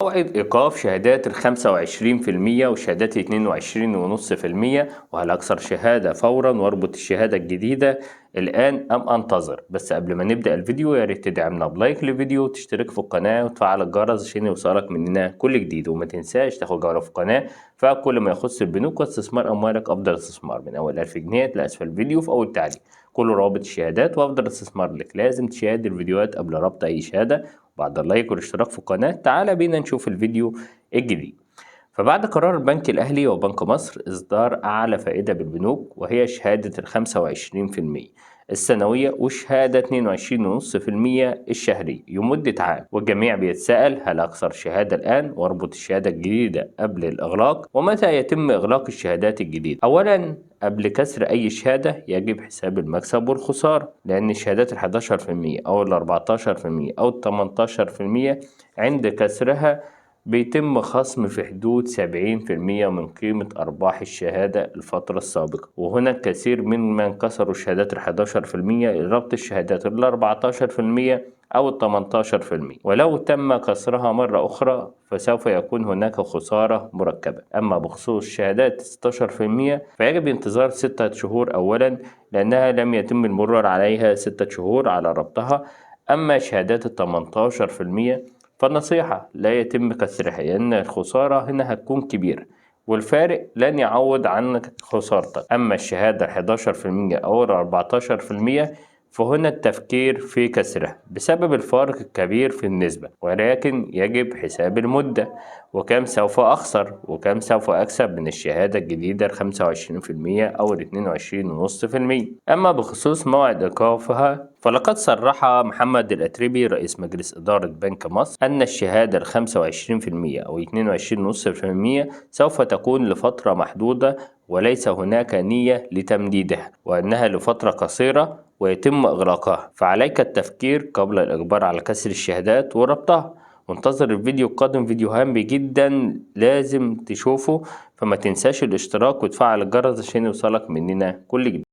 موعد إيقاف شهادات ال25% وشهادات 22.5%، وهل أكسر شهادة فورا وأربط الشهادة الجديدة الآن أم أنتظر؟ بس قبل ما نبدأ الفيديو ياريت تدعمنا بلايك للفيديو وتشترك في القناة وتفعل الجرس عشان يوصلك مننا كل جديد، وما تنساش تاخد جولة في القناة فكل ما يخص البنوك واستثمار أموالك. أفضل استثمار من أول 1000 جنيه لأسفل الفيديو في أول تعليق كله روابط الشهادات وأفضل استثمار لك. لازم تشاهد الفيديوهات قبل ربط أي شهادة. بعد اللايك والاشتراك في القناة تعال بينا نشوف الفيديو الجديد. فبعد قرار البنك الأهلي وبنك مصر إصدار أعلى فائدة بالبنوك وهي شهادة ال25% السنوية وشهادة 22.5% الشهرية لمدة عام، والجميع بيتساءل هل أكسر شهادة الآن وأربط الشهادة الجديدة قبل الإغلاق؟ ومتى يتم إغلاق الشهادات الجديدة؟ أولا، قبل كسر أي شهادة يجب حساب المكسب والخسارة، لأن الشهادات ال11% أو ال14% أو ال18% عند كسرها بيتم خصم في حدود 70% من قيمة أرباح الشهادة الفترة السابقة. وهنا الكثير ممن كسروا الشهادات ال11% لربط الشهادات ال14% أو ال18%، ولو تم كسرها مرة أخرى فسوف يكون هناك خسارة مركبة. أما بخصوص شهادات 16% فيجب انتظار 6 شهور أولا، لأنها لم يتم المرور عليها 6 شهور على ربطها. أما شهادات ال18% فالنصيحة لا يتم كسرها، لأن الخسارة هنا هتكون كبيرة والفارق لن يعوض عنك خسارتك. أما الشهادة 11% أو 14% فهنا التفكير في كسرها بسبب الفارق الكبير في النسبة، ولكن يجب حساب المدة وكم سوف أخسر وكم سوف أكسب من الشهادة الجديدة 25% أو 22.5%. أما بخصوص موعد إيقافها فلقد صرح محمد الأتربي رئيس مجلس إدارة بنك مصر أن الشهادة 25% أو 22.5% سوف تكون لفترة محدودة وليس هناك نية لتمديدها، وأنها لفترة قصيرة ويتم إغلاقها، فعليك التفكير قبل الإجبار على كسر الشهادات وربطها. وانتظر الفيديو القادم، فيديو هام جدا لازم تشوفه، فما تنساش الاشتراك وتفعل الجرس عشان يوصلك مننا كل جديد.